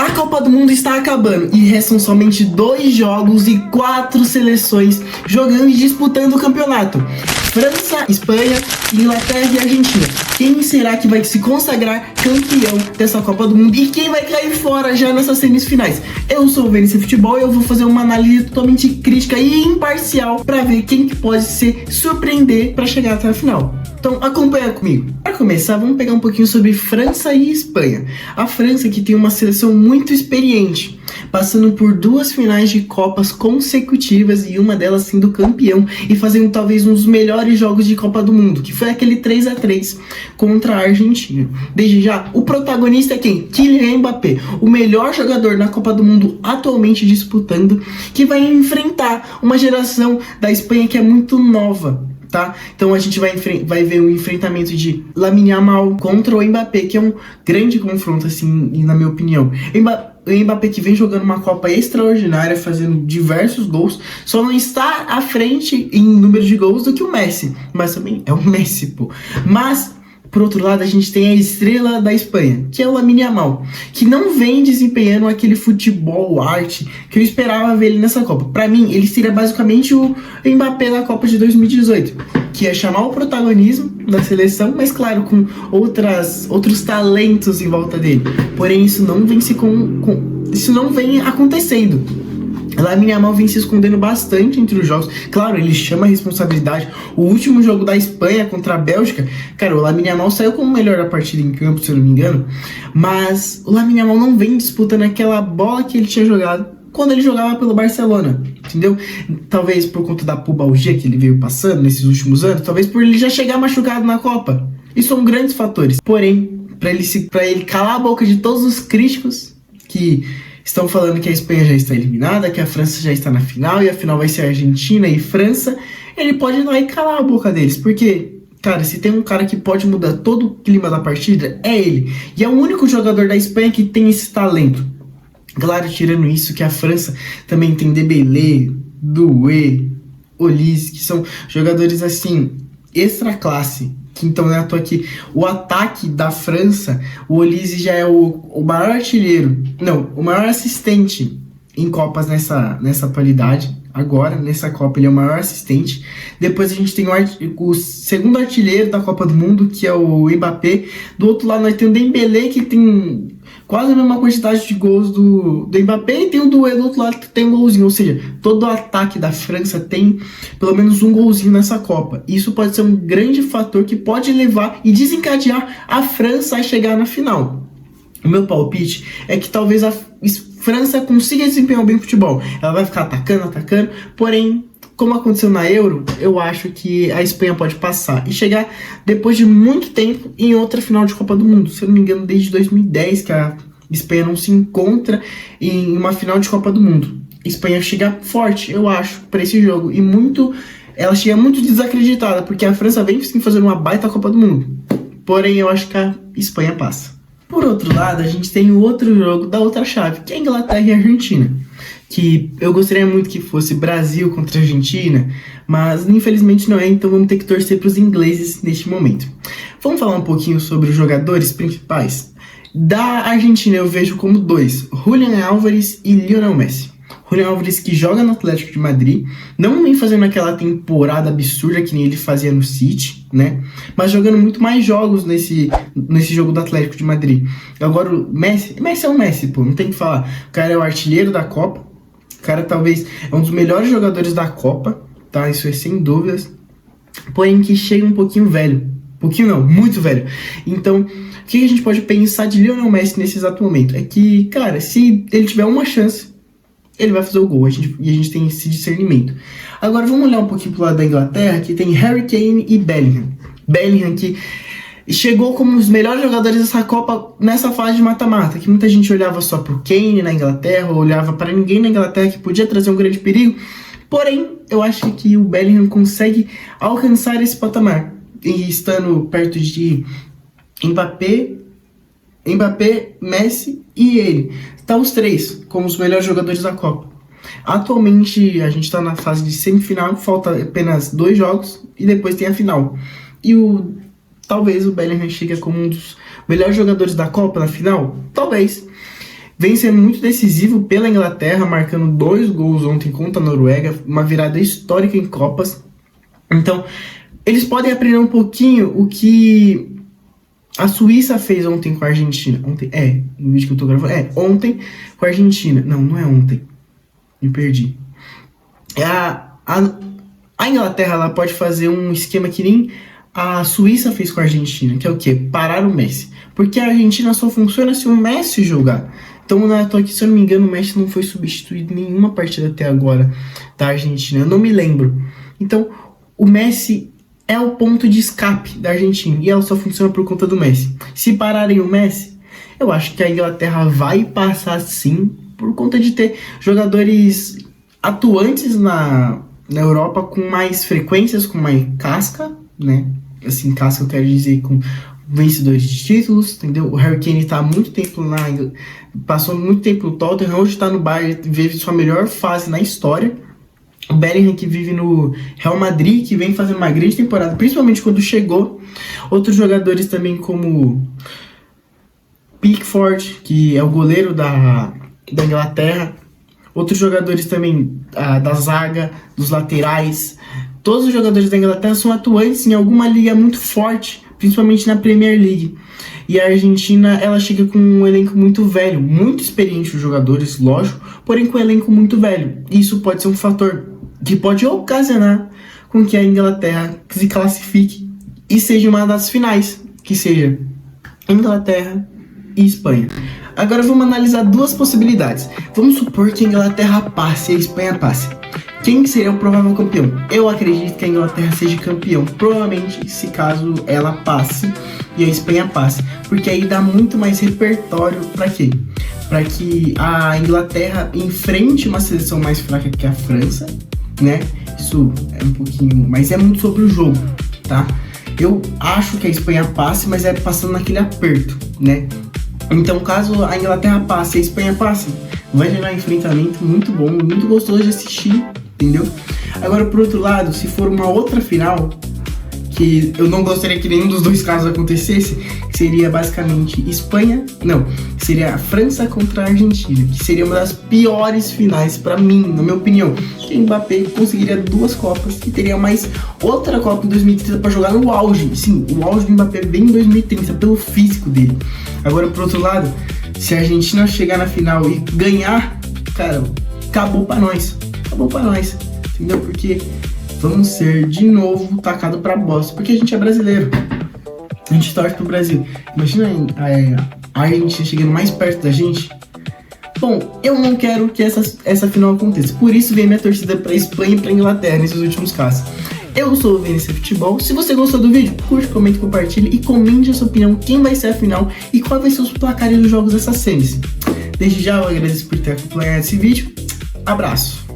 A Copa do Mundo está acabando e restam somente 2 jogos e 4 seleções jogando e disputando o campeonato. França, Espanha, Inglaterra e Argentina. Quem será que vai se consagrar campeão dessa Copa do Mundo e quem vai cair fora já nessas semifinais? Eu sou o VNC Futebol e eu vou fazer uma análise totalmente crítica e imparcial para ver quem que pode se surpreender para chegar até a final. Então acompanha comigo. Para começar, vamos pegar um pouquinho sobre França e Espanha. A França que tem uma seleção muito experiente, passando por 2 finais de Copas consecutivas e uma delas sendo campeão e fazendo talvez um dos melhores jogos de Copa do Mundo, que foi aquele 3-3 contra a Argentina. Desde já, o protagonista é quem? Kylian Mbappé, o melhor jogador na Copa do Mundo atualmente disputando, que vai enfrentar uma geração da Espanha que é muito nova. Tá? Então a gente vai ver um enfrentamento de Lamine Yamal contra o Mbappé, que é um grande confronto, assim, na minha opinião. O Mbappé que vem jogando uma Copa extraordinária, fazendo diversos gols, só não está à frente em número de gols do que o Messi, mas também é o Messi, pô. Mas por outro lado, a gente tem a estrela da Espanha, que é o Lamine Yamal, que não vem desempenhando aquele futebol arte que eu esperava ver ele nessa Copa. Para mim, ele seria basicamente o Mbappé da Copa de 2018, que é chamar o protagonismo da seleção, mas claro, com outros talentos em volta dele. Porém, isso não vem acontecendo. Lamine Yamal vem se escondendo bastante entre os jogos. Claro, ele chama a responsabilidade. O último jogo da Espanha contra a Bélgica, cara, o Lamine Yamal saiu como o melhor da partida em campo, se eu não me engano. Mas o Lamine Yamal não vem disputando aquela bola que ele tinha jogado quando ele jogava pelo Barcelona, entendeu? Talvez por conta da pubalgia que ele veio passando nesses últimos anos, talvez por ele já chegar machucado na Copa. Isso são grandes fatores. Porém, para ele calar a boca de todos os críticos que estão falando que a Espanha já está eliminada, que a França já está na final, e a final vai ser Argentina e França, ele pode ir lá e calar a boca deles, porque, cara, se tem um cara que pode mudar todo o clima da partida, é ele. E é o único jogador da Espanha que tem esse talento. Claro, tirando isso, que a França também tem Dembélé, Doué, Olise, que são jogadores, assim, extra classe. Então, não é à toa que o ataque da França, o Olise já é o maior artilheiro, não, o maior assistente em Copas nessa atualidade. Agora, nessa Copa, ele é o maior assistente. Depois a gente tem o segundo artilheiro da Copa do Mundo, que é o Mbappé. Do outro lado, nós temos o Dembélé, que tem quase a mesma quantidade de gols do Mbappé, e tem o Doué do outro lado que tem um golzinho. Ou seja, todo o ataque da França tem pelo menos um golzinho nessa Copa. Isso pode ser um grande fator que pode levar e desencadear a França a chegar na final. O meu palpite é que talvez a França consiga desempenhar bem o futebol. Ela vai ficar atacando, porém, como aconteceu na Euro, eu acho que a Espanha pode passar e chegar depois de muito tempo em outra final de Copa do Mundo. Se eu não me engano, desde 2010 que a Espanha não se encontra em uma final de Copa do Mundo. A Espanha chega forte, eu acho, para esse jogo, e ela chega muito desacreditada, porque a França vem fazendo uma baita Copa do Mundo. Porém, eu acho que a Espanha passa. Por outro lado, a gente tem o outro jogo da outra chave, que é a Inglaterra e a Argentina, que eu gostaria muito que fosse Brasil contra a Argentina, mas infelizmente não é, então vamos ter que torcer para os ingleses neste momento. Vamos falar um pouquinho sobre os jogadores principais. Da Argentina eu vejo como 2, Julián Álvares e Lionel Messi. Julián Álvares, que joga no Atlético de Madrid, não vem fazendo aquela temporada absurda que nem ele fazia no City, né? Mas jogando muito mais jogos nesse jogo do Atlético de Madrid. Agora o Messi é o Messi, pô, não tem o que falar. O cara é o artilheiro da Copa, o cara talvez é um dos melhores jogadores da Copa, tá? Isso é sem dúvidas. Porém que chega um pouquinho velho. Pouquinho não, muito velho. Então, o que a gente pode pensar de Lionel Messi nesse exato momento? É que, cara, se ele tiver uma chance, ele vai fazer o gol, e a gente tem esse discernimento. Agora vamos olhar um pouquinho pro lado da Inglaterra, que tem Harry Kane e Bellingham. Bellingham que chegou como os melhores jogadores dessa Copa nessa fase de mata-mata, que muita gente olhava só pro Kane na Inglaterra, ou olhava para ninguém na Inglaterra que podia trazer um grande perigo. Porém, eu acho que o Bellingham consegue alcançar esse patamar, e estando perto de Mbappé, Messi e ele. Tá os 3 como os melhores jogadores da Copa. Atualmente a gente está na fase de semifinal, falta apenas 2 jogos e depois tem a final. E talvez o Bellingham chegue como um dos melhores jogadores da Copa na final, talvez. vem sendo muito decisivo pela Inglaterra, marcando 2 gols ontem contra a Noruega, uma virada histórica em Copas. Então, eles podem aprender um pouquinho o que a Suíça fez ontem com a Argentina. No vídeo que eu tô gravando, ontem com a Argentina. Não é ontem, me perdi. A Inglaterra, ela pode fazer um esquema que nem a Suíça fez com a Argentina, que é o quê? Parar o Messi. Porque a Argentina só funciona se o Messi jogar. Então, se eu não me engano, o Messi não foi substituído em nenhuma partida até agora da Argentina. Eu não me lembro. Então, o Messi é o ponto de escape da Argentina. E ela só funciona por conta do Messi. Se pararem o Messi, eu acho que a Inglaterra vai passar sim, por conta de ter jogadores atuantes na Europa com mais frequências, com mais casca, né? Assim, casca eu quero dizer com vencedores de títulos, entendeu? O Harry Kane tá há muito tempo passou muito tempo no Tottenham, hoje tá no Bayern, vive sua melhor fase na história. O Bellingham, que vive no Real Madrid, que vem fazendo uma grande temporada, principalmente quando chegou. Outros jogadores também como Pickford, que é o goleiro da Inglaterra. Outros jogadores também da zaga, dos laterais. Todos os jogadores da Inglaterra são atuantes em alguma liga muito forte, principalmente na Premier League. E a Argentina, ela chega com um elenco muito velho, muito experiente os jogadores, lógico, porém com um elenco muito velho. Isso pode ser um fator que pode ocasionar com que a Inglaterra se classifique e seja uma das finais, que seja Inglaterra e Espanha. Agora vamos analisar duas possibilidades. Vamos supor que a Inglaterra passe e a Espanha passe. Quem seria o provável campeão? Eu acredito que a Inglaterra seja campeão, provavelmente se caso ela passe e a Espanha passe, porque aí dá muito mais repertório para quê? Para que a Inglaterra enfrente uma seleção mais fraca que a França, né? Isso é um pouquinho, mas é muito sobre o jogo, tá? Eu acho que a Espanha passe, mas é passando naquele aperto, né? Então, caso a Inglaterra passe e a Espanha passe, vai gerar um enfrentamento muito bom, muito gostoso de assistir, entendeu? Agora, por outro lado, se for uma outra final, que eu não gostaria que nenhum dos dois casos acontecesse, seria basicamente seria a França contra a Argentina, que seria uma das piores finais pra mim, na minha opinião. Que o Mbappé conseguiria 2 Copas e teria mais outra Copa em 2030 pra jogar no auge. Sim, o auge do Mbappé vem em 2030, pelo físico dele. Agora, por outro lado, se a Argentina chegar na final e ganhar, cara, acabou pra nós, entendeu? Porque vamos ser de novo tacado pra bosta, porque a gente é brasileiro, a gente torce pro Brasil. Imagina a Argentina chegando mais perto da gente. Bom, eu não quero que essa final aconteça, por isso vem minha torcida pra Espanha e pra Inglaterra nesses últimos casos. Eu sou o VNC Futebol. Se você gostou do vídeo, curte, comente, compartilhe e comente a sua opinião, quem vai ser a final e qual vai ser os placares dos jogos dessas semis. Desde já eu agradeço por ter acompanhado esse vídeo. Abraço!